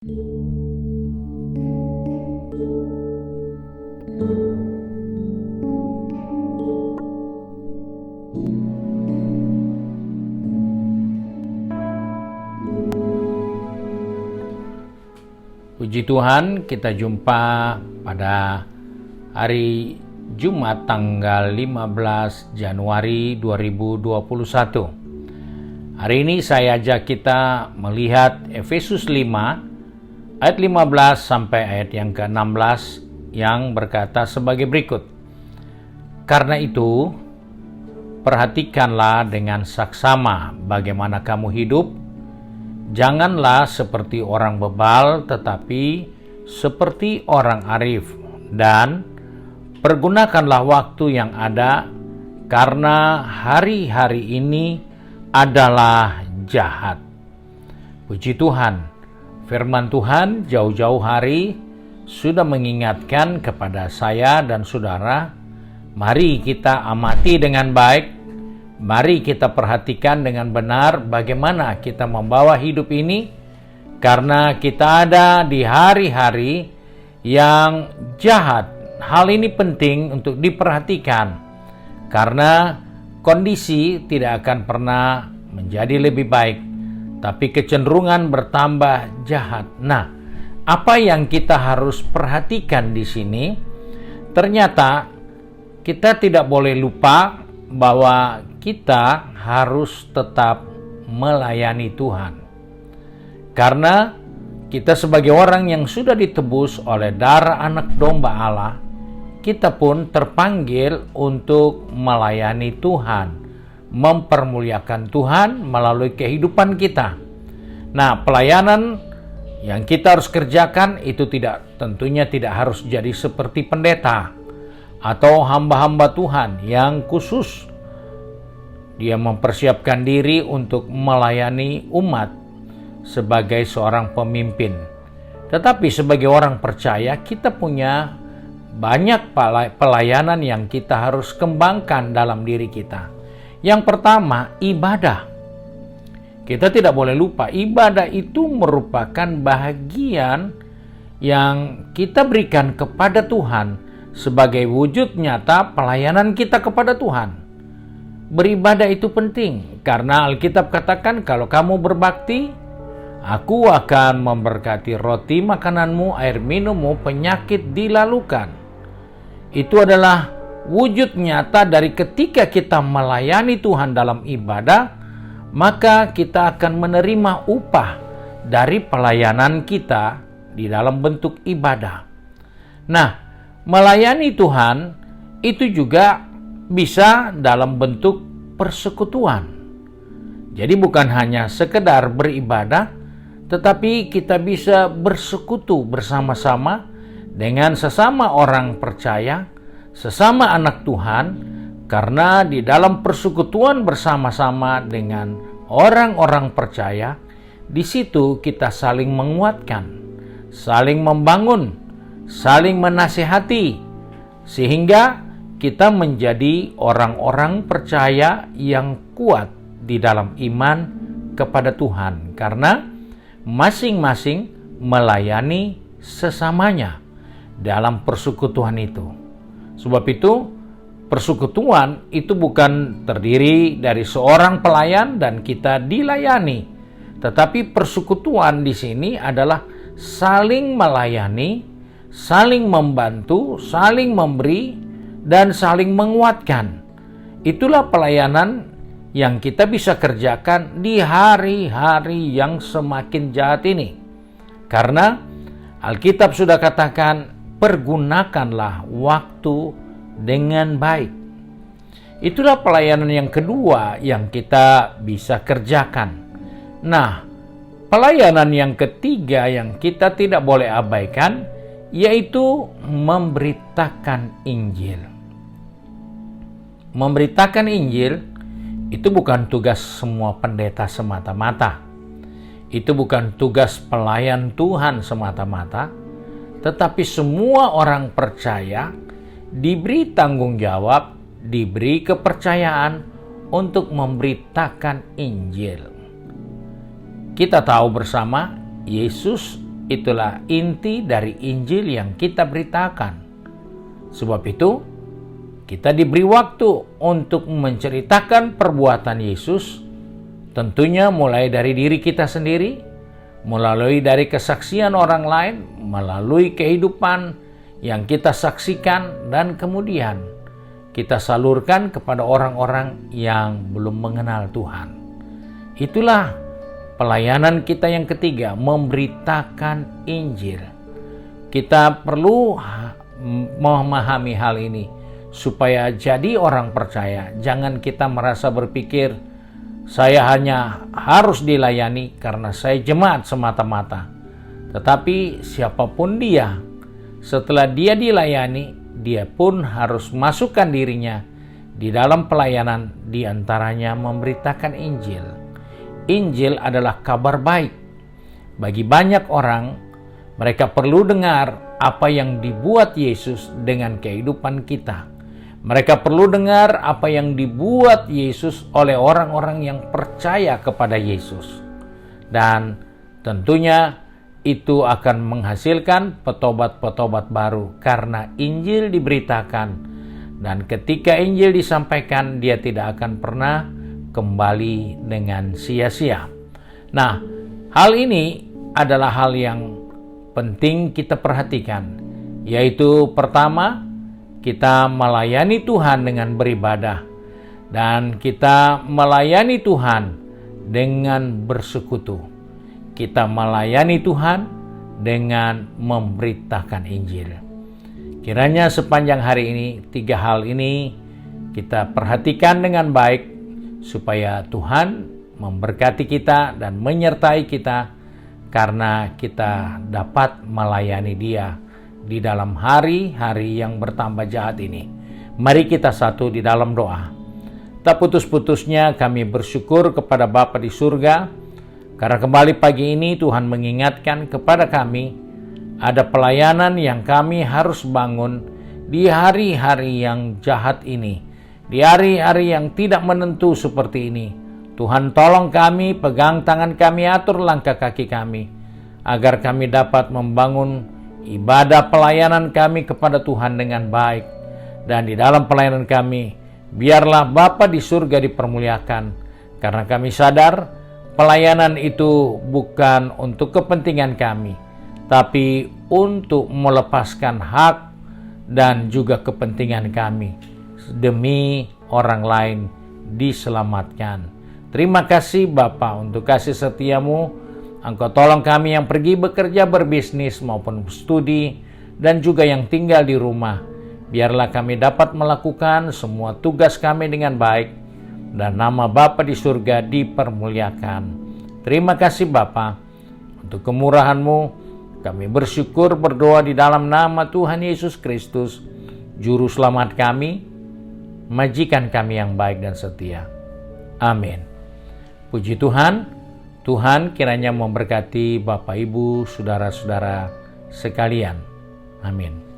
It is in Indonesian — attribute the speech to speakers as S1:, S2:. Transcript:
S1: Puji Tuhan, kita jumpa pada hari Jumat tanggal 15 Januari 2021. Hari ini saya ajak kita melihat Efesus 5 ayat 15 sampai ayat yang ke-16 yang berkata sebagai berikut. Karena itu, perhatikanlah dengan saksama bagaimana kamu hidup. Janganlah seperti orang bebal, tetapi seperti orang arif, dan pergunakanlah waktu yang ada, karena hari-hari ini adalah jahat. Puji Tuhan, firman Tuhan jauh-jauh hari sudah mengingatkan kepada saya dan saudara, mari kita amati dengan baik. Mari kita perhatikan dengan benar bagaimana kita membawa hidup ini, karena kita ada di hari-hari yang jahat. Hal ini penting untuk diperhatikan, karena kondisi tidak akan pernah menjadi lebih baik, tapi kecenderungan bertambah jahat. Nah, apa yang kita harus perhatikan di sini? Ternyata kita tidak boleh lupa bahwa kita harus tetap melayani Tuhan. Karena kita sebagai orang yang sudah ditebus oleh darah anak domba Allah, kita pun terpanggil untuk melayani Tuhan, mempermuliakan Tuhan melalui kehidupan kita. Nah, pelayanan yang kita harus kerjakan itu tentunya tidak harus jadi seperti pendeta atau hamba-hamba Tuhan yang khusus. Dia mempersiapkan diri untuk melayani umat sebagai seorang pemimpin. Tetapi sebagai orang percaya, kita punya banyak pelayanan yang kita harus kembangkan dalam diri kita. Yang pertama, ibadah. Kita tidak boleh lupa, ibadah itu merupakan bahagian yang kita berikan kepada Tuhan sebagai wujud nyata pelayanan kita kepada Tuhan. Beribadah itu penting, karena Alkitab katakan kalau kamu berbakti, aku akan memberkati roti makananmu, air minummu, penyakit dilalukan. Itu adalah wujud nyata dari ketika kita melayani Tuhan dalam ibadah, maka kita akan menerima upah dari pelayanan kita di dalam bentuk ibadah. Nah, melayani Tuhan itu juga bisa dalam bentuk persekutuan. Jadi bukan hanya sekedar beribadah, tetapi kita bisa bersekutu bersama-sama dengan sesama orang percaya, sesama anak Tuhan, karena di dalam persekutuan bersama-sama dengan orang-orang percaya, di situ kita saling menguatkan, saling membangun, saling menasihati, sehingga kita menjadi orang-orang percaya yang kuat di dalam iman kepada Tuhan, karena masing-masing melayani sesamanya dalam persekutuan itu. Sebab itu, persekutuan itu bukan terdiri dari seorang pelayan dan kita dilayani, tetapi persekutuan di sini adalah saling melayani, saling membantu, saling memberi, dan saling menguatkan. Itulah pelayanan yang kita bisa kerjakan di hari-hari yang semakin jahat ini. Karena Alkitab sudah katakan, pergunakanlah waktu dengan baik. Itulah pelayanan yang kedua yang kita bisa kerjakan. Nah, pelayanan yang ketiga yang kita tidak boleh abaikan, yaitu memberitakan Injil. Memberitakan Injil itu bukan tugas semua pendeta semata-mata. Itu bukan tugas pelayan Tuhan semata-mata, tetapi semua orang percaya diberi tanggung jawab, diberi kepercayaan untuk memberitakan Injil. Kita tahu bersama, Yesus itulah inti dari Injil yang kita beritakan. Sebab itu, kita diberi waktu untuk menceritakan perbuatan Yesus, tentunya mulai dari diri kita sendiri, melalui dari kesaksian orang lain, melalui kehidupan yang kita saksikan, dan kemudian kita salurkan kepada orang-orang yang belum mengenal Tuhan. Itulah pelayanan kita yang ketiga, memberitakan Injil. Kita perlu memahami hal ini supaya jadi orang percaya. Jangan kita merasa berpikir, saya hanya harus dilayani karena saya jemaat semata-mata. Tetapi siapapun dia, setelah dia dilayani, dia pun harus masukkan dirinya di dalam pelayanan, diantaranya memberitakan Injil. Injil adalah kabar baik. Bagi banyak orang, mereka perlu dengar apa yang dibuat Yesus dengan kehidupan kita. Mereka perlu dengar apa yang dibuat Yesus oleh orang-orang yang percaya kepada Yesus. Dan tentunya itu akan menghasilkan petobat-petobat baru karena Injil diberitakan. Dan ketika Injil disampaikan, dia tidak akan pernah kembali dengan sia-sia. Nah, hal ini adalah hal yang penting kita perhatikan, yaitu pertama, kita melayani Tuhan dengan beribadah, dan kita melayani Tuhan dengan bersekutu. Kita melayani Tuhan dengan memberitakan Injil. Kiranya sepanjang hari ini, 3 hal ini kita perhatikan dengan baik, supaya Tuhan memberkati kita dan menyertai kita, karena kita dapat melayani Dia di dalam hari-hari yang bertambah jahat ini. Mari kita satu di dalam doa. Tak putus-putusnya kami bersyukur kepada Bapa di surga, karena kembali pagi ini Tuhan mengingatkan kepada kami, ada pelayanan yang kami harus bangun di hari-hari yang jahat ini, di hari-hari yang tidak menentu seperti ini. Tuhan tolong kami, pegang tangan kami, atur langkah kaki kami, agar kami dapat membangun ibadah pelayanan kami kepada Tuhan dengan baik. Dan di dalam pelayanan kami, biarlah Bapa di surga dipermuliakan, karena kami sadar pelayanan itu bukan untuk kepentingan kami, tapi untuk melepaskan hak dan juga kepentingan kami, demi orang lain diselamatkan. Terima kasih Bapa untuk kasih setiamu. Engkau tolong kami yang pergi bekerja, berbisnis maupun studi, dan juga yang tinggal di rumah. Biarlah kami dapat melakukan semua tugas kami dengan baik, dan nama Bapa di surga dipermuliakan. Terima kasih Bapa untuk kemurahan-Mu. Kami bersyukur, berdoa di dalam nama Tuhan Yesus Kristus, Juru Selamat kami, majikan kami yang baik dan setia. Amin. Puji Tuhan. Tuhan kiranya memberkati Bapak, Ibu, saudara-saudara sekalian. Amin.